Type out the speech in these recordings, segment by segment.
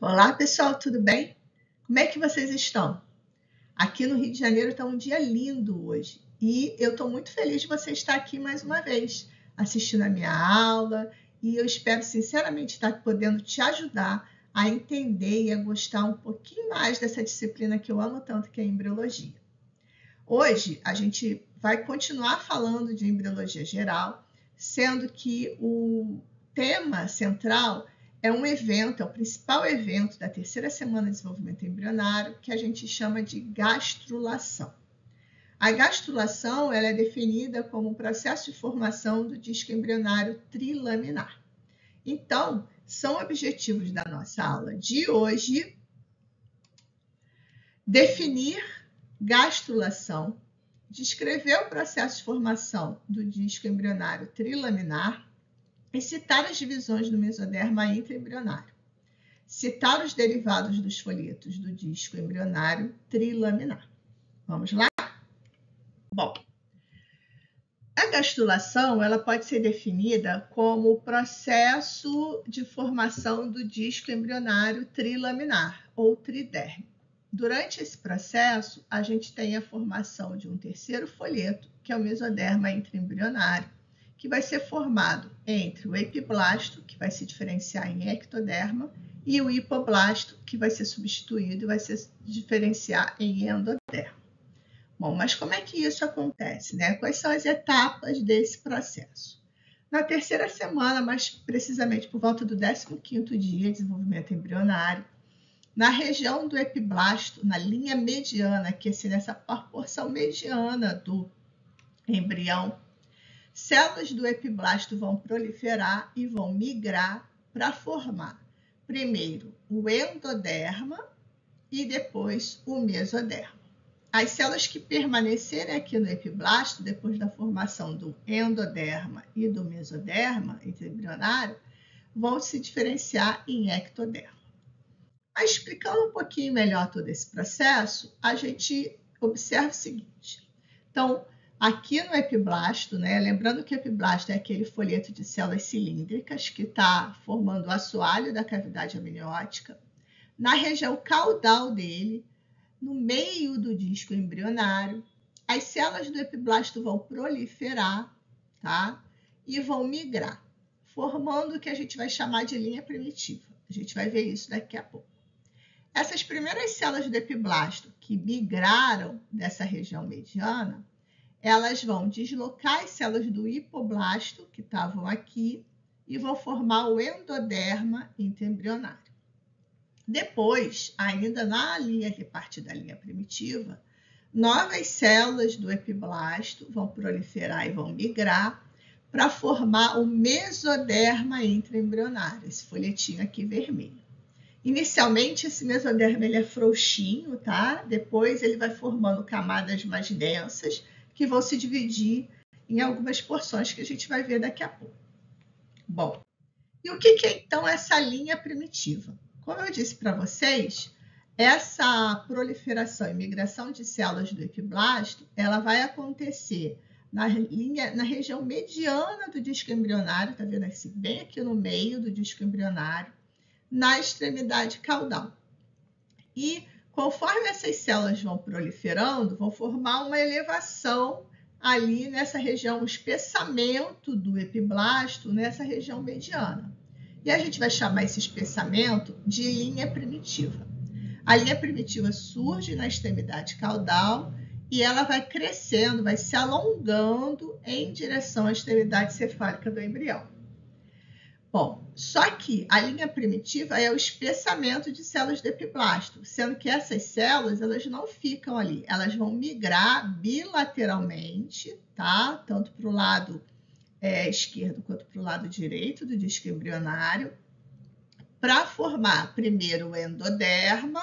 Olá, pessoal, tudo bem? Como é que vocês estão? Aqui no Rio de Janeiro está um dia lindo hoje e eu estou muito feliz de você estar aqui mais uma vez, assistindo a minha aula, e eu espero sinceramente estar podendo te ajudar a entender e a gostar um pouquinho mais dessa disciplina que eu amo tanto, que é a embriologia. Hoje a gente vai continuar falando de embriologia geral, sendo que o tema central é um evento, é o principal evento da terceira semana de desenvolvimento embrionário, que a gente chama de gastrulação. A gastrulação ela é definida como um processo de formação do disco embrionário trilaminar. Então, são objetivos da nossa aula de hoje definir gastrulação, descrever o processo de formação do disco embrionário trilaminar e citar as divisões do mesoderma intraembrionário. Citar os derivados dos folhetos do disco embrionário trilaminar. Vamos lá? Bom, a gastrulação ela pode ser definida como o processo de formação do disco embrionário trilaminar ou tridérmico. Durante esse processo, a gente tem a formação de um terceiro folheto, que é o mesoderma intraembrionário, que vai ser formado entre o epiblasto, que vai se diferenciar em ectoderma, e o hipoblasto, que vai ser substituído e vai se diferenciar em endoderma. Bom, mas como é que isso acontece, né? Quais são as etapas desse processo? Na terceira semana, mais precisamente por volta do 15º dia de desenvolvimento embrionário, na região do epiblasto, na linha mediana, que é nessa porção mediana do embrião, células do epiblasto vão proliferar e vão migrar para formar primeiro o endoderma e depois o mesoderma. As células que permanecerem aqui no epiblasto, depois da formação do endoderma e do mesoderma intraembrionário, vão se diferenciar em ectoderma. Mas explicando um pouquinho melhor todo esse processo, a gente observa o seguinte. Então, aqui no epiblasto, né, lembrando que o epiblasto é aquele folheto de células cilíndricas que está formando o assoalho da cavidade amniótica, na região caudal dele, no meio do disco embrionário, as células do epiblasto vão proliferar, tá? E vão migrar, formando o que a gente vai chamar de linha primitiva. A gente vai ver isso daqui a pouco. Essas primeiras células do epiblasto que migraram dessa região mediana, elas vão deslocar as células do hipoblasto, que estavam aqui, e vão formar o endoderma intraembrionário. Depois, ainda na linha que parte da linha primitiva, novas células do epiblasto vão proliferar e vão migrar para formar o mesoderma intraembrionário, esse folhetinho aqui vermelho. Inicialmente, esse mesoderma ele é frouxinho, tá? Depois ele vai formando camadas mais densas, que vão se dividir em algumas porções que a gente vai ver daqui a pouco. Bom, e o que é então essa linha primitiva? Como eu disse para vocês, essa proliferação e migração de células do epiblasto, ela vai acontecer na região mediana do disco embrionário, tá vendo assim, bem aqui no meio do disco embrionário, na extremidade caudal. E conforme essas células vão proliferando, vão formar uma elevação ali nessa região, um espessamento do epiblasto nessa região mediana. E a gente vai chamar esse espessamento de linha primitiva. A linha primitiva surge na extremidade caudal e ela vai crescendo, vai se alongando em direção à extremidade cefálica do embrião. Bom, só que a linha primitiva é o espessamento de células do epiblasto, sendo que essas células elas não ficam ali, elas vão migrar bilateralmente, tá? Tanto para o lado esquerdo quanto para o lado direito do disco embrionário, para formar primeiro o endoderma,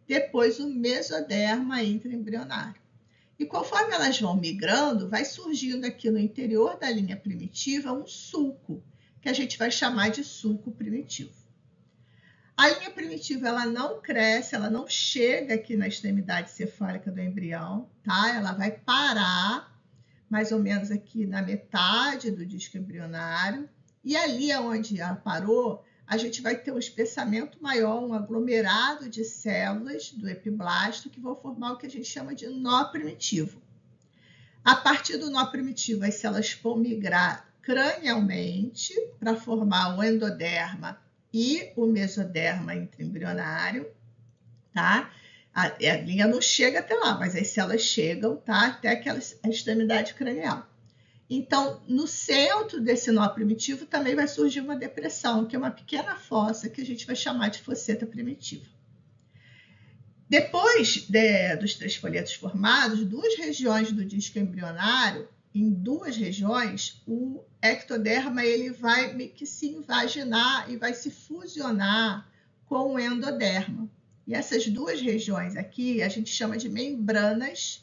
depois o mesoderma intraembrionário. E conforme elas vão migrando, vai surgindo aqui no interior da linha primitiva um sulco, que a gente vai chamar de sulco primitivo. A linha primitiva ela não cresce, ela não chega aqui na extremidade cefálica do embrião, tá? Ela vai parar mais ou menos aqui na metade do disco embrionário, e ali onde ela parou, a gente vai ter um espessamento maior, um aglomerado de células do epiblasto que vão formar o que a gente chama de nó primitivo. A partir do nó primitivo, as células vão migrar cranialmente para formar o endoderma e o mesoderma intraembrionário, tá? A linha não chega até lá, mas as células chegam, tá? Até aquela extremidade cranial. Então, no centro desse nó primitivo também vai surgir uma depressão, que é uma pequena fossa que a gente vai chamar de fosseta primitiva. Depois dos 3 folhetos formados, 2 regiões do disco embrionário, em 2 regiões, o ectoderma ele vai meio que se invaginar e vai se fusionar com o endoderma. E essas 2 regiões aqui a gente chama de membranas,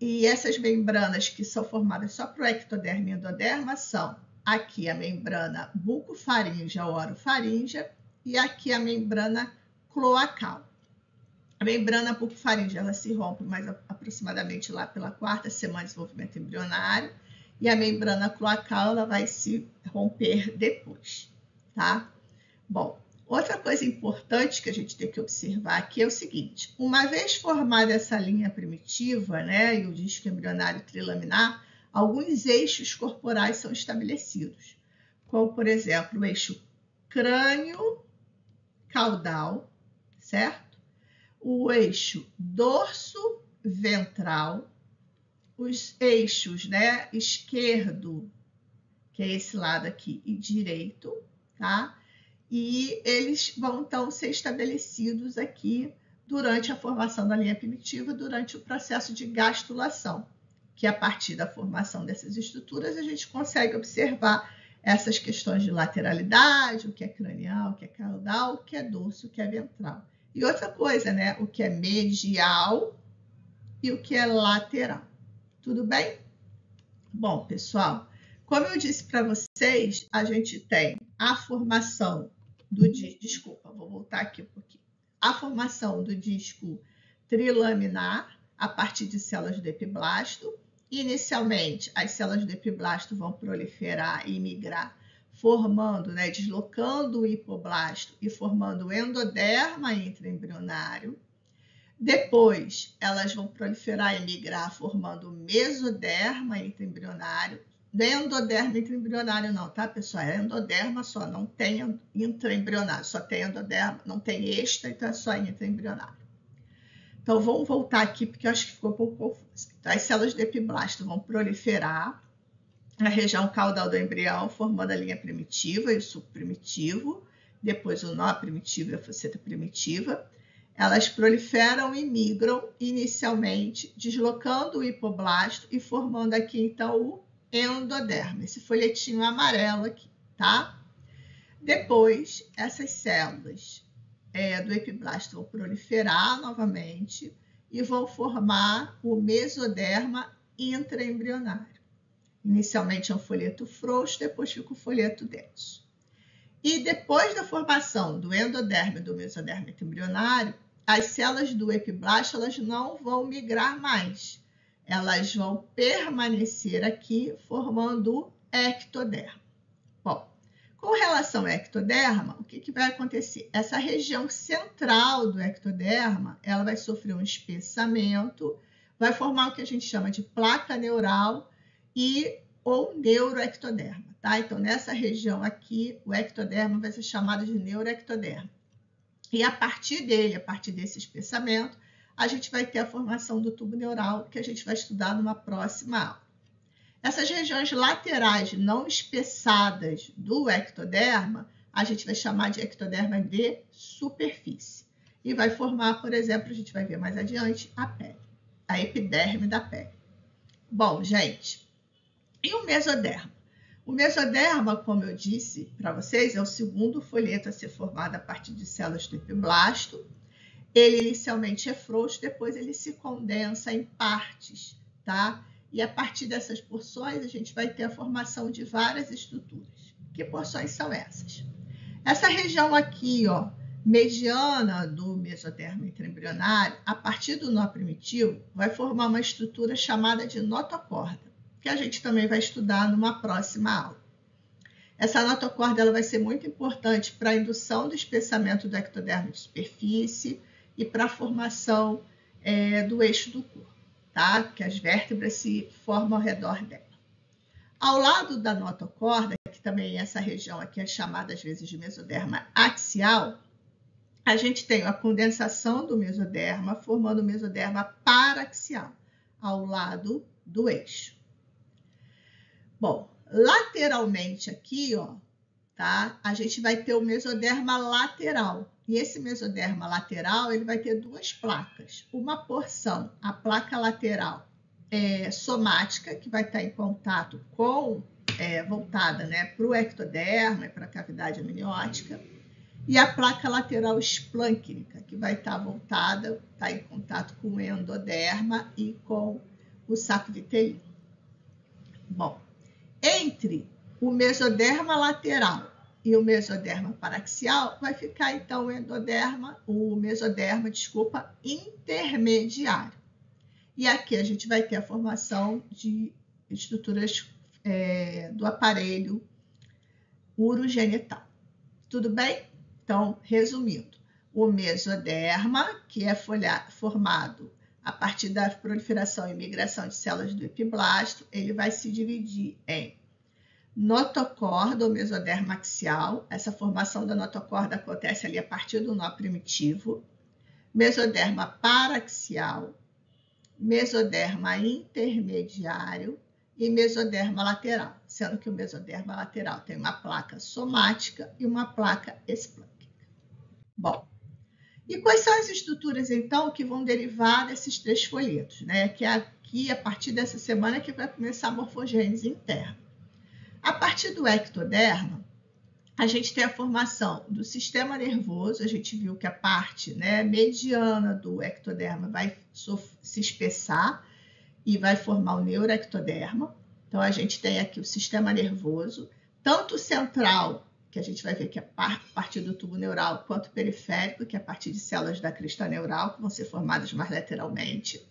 e essas membranas que são formadas só para o ectoderma e endoderma são aqui a membrana bucofaríngea ou orofaríngea e aqui a membrana cloacal. A membrana bucofaríngea ela se rompe mais aproximadamente lá pela 4ª semana de desenvolvimento embrionário e a membrana cloacal ela vai se romper depois, tá? Bom, outra coisa importante que a gente tem que observar aqui é o seguinte: uma vez formada essa linha primitiva, né, e o disco embrionário trilaminar, alguns eixos corporais são estabelecidos, como, por exemplo, o eixo crânio-caudal, certo? O eixo dorso-ventral, os eixos, né, esquerdo, que é esse lado aqui, e direito, tá? E eles vão, então, ser estabelecidos aqui durante a formação da linha primitiva, durante o processo de gastrulação, que a partir da formação dessas estruturas a gente consegue observar essas questões de lateralidade, o que é cranial, o que é caudal, o que é dorso, o que é ventral. E outra coisa, né? O que é medial e o que é lateral. Tudo bem? Bom, pessoal, como eu disse para vocês, a gente tem a formação do disco, desculpa, vou voltar aqui um pouquinho. A formação do disco trilaminar a partir de células do epiblasto. Inicialmente, as células do epiblasto vão proliferar e migrar, formando, né, deslocando o hipoblasto e formando o endoderma intraembrionário. Depois, elas vão proliferar e migrar, formando o mesoderma intraembrionário. Não é endoderma intraembrionário não, tá, pessoal? É endoderma só, não tem intraembrionário, só tem endoderma, não tem extra, então é só intraembrionário. Então, vamos voltar aqui, porque eu acho que ficou um pouco confuso. Então, as células do epiblasto vão proliferar na região caudal do embrião, formando a linha primitiva e o subprimitivo, depois o nó primitivo e a fosseta primitiva. Elas proliferam e migram inicialmente, deslocando o hipoblasto e formando aqui, então, o endoderma, esse folhetinho amarelo aqui, tá? Depois, essas células do epiblasto vão proliferar novamente e vão formar o mesoderma intraembrionário. Inicialmente é um folheto frouxo, depois fica o folheto denso. E depois da formação do endoderma e do mesoderma intraembrionário, as células do epiblasto elas não vão migrar mais. Elas vão permanecer aqui formando o ectoderma. Bom, com relação ao ectoderma, o que vai acontecer? Essa região central do ectoderma, ela vai sofrer um espessamento, vai formar o que a gente chama de placa neural ou neuroectoderma, tá? Então, nessa região aqui, o ectoderma vai ser chamado de neuroectoderma. E a partir desse espessamento, a gente vai ter a formação do tubo neural, que a gente vai estudar numa próxima aula. Essas regiões laterais não espessadas do ectoderma, a gente vai chamar de ectoderma de superfície. E vai formar, por exemplo, a gente vai ver mais adiante, a pele, a epiderme da pele. Bom, gente, e o mesoderma? O mesoderma, como eu disse para vocês, é o segundo folheto a ser formado a partir de células do epiblasto. Ele inicialmente é frouxo, depois ele se condensa em partes, tá? E a partir dessas porções, a gente vai ter a formação de várias estruturas. Que porções são essas? Essa região aqui, ó, mediana do mesoderma intraembrionário, a partir do nó primitivo, vai formar uma estrutura chamada de notocorda, que a gente também vai estudar numa próxima aula. Essa notocorda ela vai ser muito importante para a indução do espessamento do ectodermo de superfície e para a formação do eixo do corpo, tá? Que as vértebras se formam ao redor dela. Ao lado da notocorda, que também essa região aqui é chamada às vezes de mesoderma axial, a gente tem a condensação do mesoderma, formando o mesoderma paraxial, ao lado do eixo. Bom, lateralmente aqui, ó, tá? A gente vai ter o mesoderma lateral. E esse mesoderma lateral, ele vai ter duas placas. Uma porção, a placa lateral somática, que vai estar em contato com, voltada, né, para o ectoderma e para a cavidade amniótica. E a placa lateral esplâncnica, que vai estar voltada, está em contato com o endoderma e com o saco vitelino. Bom, entre o mesoderma lateral e o mesoderma paraxial, vai ficar então o mesoderma intermediário. E aqui a gente vai ter a formação de estruturas do aparelho urogenital. Tudo bem? Então, resumindo, o mesoderma, que é formado a partir da proliferação e migração de células do epiblasto, ele vai se dividir em notocorda ou mesoderma axial. Essa formação da notocorda acontece ali a partir do nó primitivo. Mesoderma paraxial, mesoderma intermediário e mesoderma lateral, sendo que o mesoderma lateral tem uma placa somática e uma placa esplâncnica. Bom, e quais são as estruturas, então, que vão derivar desses três folhetos, né? Que é aqui, a partir dessa semana, que vai começar a morfogênese interna. A partir do ectoderma, a gente tem a formação do sistema nervoso. A gente viu que a parte, né, mediana do ectoderma vai se espessar e vai formar o neuroectoderma. Então, a gente tem aqui o sistema nervoso, tanto central, que a gente vai ver que é a partir do tubo neural, quanto periférico, que é a partir de células da crista neural, que vão ser formadas mais lateralmente.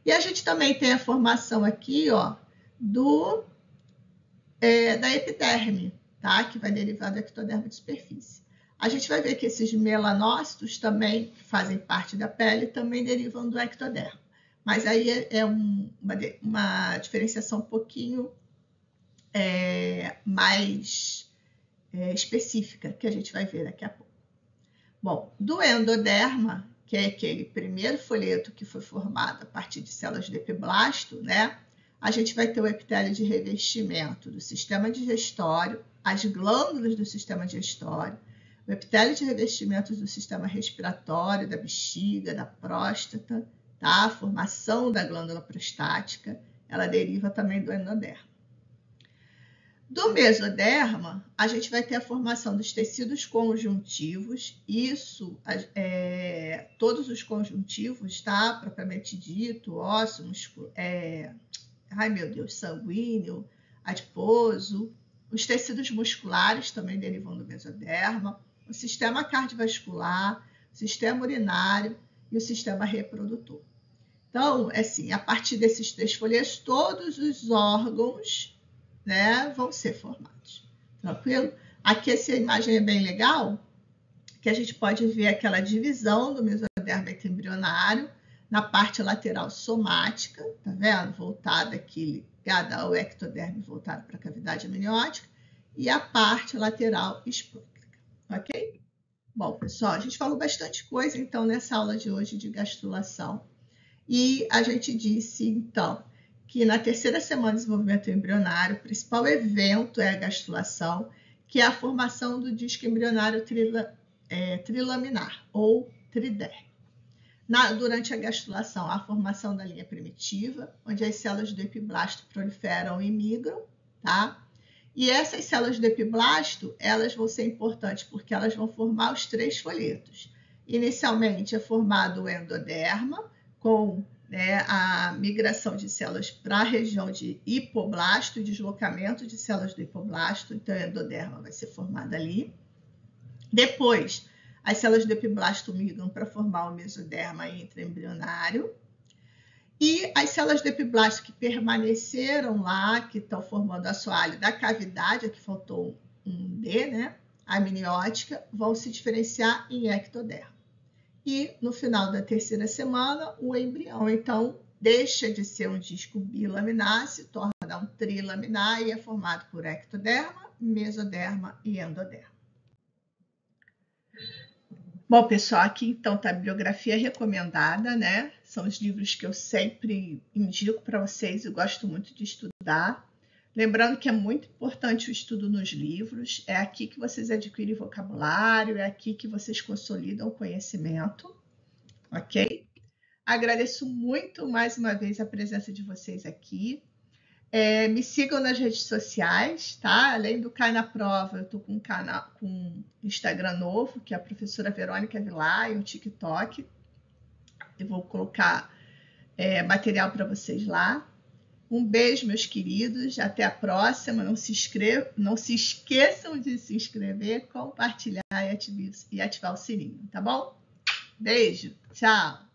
E a gente também tem a formação aqui, ó, da epiderme, tá? Que vai derivar do ectoderma de superfície. A gente vai ver que esses melanócitos também, que fazem parte da pele, também derivam do ectoderma. Mas aí é uma diferenciação um pouquinho mais específica, que a gente vai ver daqui a pouco. Bom, do endoderma, que é aquele primeiro folheto que foi formado a partir de células do epiblasto, né? A gente vai ter o epitélio de revestimento do sistema digestório, as glândulas do sistema digestório, o epitélio de revestimento do sistema respiratório, da bexiga, da próstata, tá? A formação da glândula prostática, ela deriva também do endoderma. Do mesoderma, a gente vai ter a formação dos tecidos conjuntivos, todos os conjuntivos, tá? Propriamente dito, ósseo, músculo, sanguíneo, adiposo. Os tecidos musculares também derivam do mesoderma, o sistema cardiovascular, o sistema urinário e o sistema reprodutor. Então, assim, a partir desses três folhetos, todos os órgãos, né, vão ser formados. Tranquilo? Aqui essa imagem é bem legal, que a gente pode ver aquela divisão do mesoderma embrionário na parte lateral somática, tá vendo? Voltada aqui, ligada ao ectoderme, voltada para a cavidade amniótica, e a parte lateral esplâncnica, ok? Bom, pessoal, a gente falou bastante coisa, então, nessa aula de hoje de gastrulação. E a gente disse, então, que na terceira semana de desenvolvimento embrionário, o principal evento é a gastrulação, que é a formação do disco embrionário trilaminar, ou tridérmico. Durante a gastrulação, a formação da linha primitiva, onde as células do epiblasto proliferam e migram, tá? E essas células do epiblasto, elas vão ser importantes porque elas vão formar os três folhetos. Inicialmente é formado o endoderma, com a migração de células para a região de hipoblasto e deslocamento de células do hipoblasto, então o endoderma vai ser formado ali. Depois, as células do epiblasto migram para formar o mesoderma intraembrionário. E as células do epiblasto que permaneceram lá, que estão formando o assoalho da cavidade, aqui faltou D, né, amniótica, vão se diferenciar em ectoderma. E no final da terceira semana, o embrião, então, deixa de ser um disco bilaminar, se torna um trilaminar e é formado por ectoderma, mesoderma e endoderma. Bom, pessoal, aqui então está a bibliografia recomendada, né? São os livros que eu sempre indico para vocês, eu gosto muito de estudar. Lembrando que é muito importante o estudo nos livros, é aqui que vocês adquirem vocabulário, é aqui que vocês consolidam o conhecimento, ok? Agradeço muito mais uma vez a presença de vocês aqui. Me sigam nas redes sociais, tá? Além do Cai na Prova, eu estou com um canal, com um Instagram novo, que é a professora Verônica Vilar, e um TikTok. Eu vou colocar material para vocês lá. Um beijo, meus queridos. Até a próxima. Não se esqueçam de se inscrever, compartilhar e ativar o sininho, tá bom? Beijo. Tchau.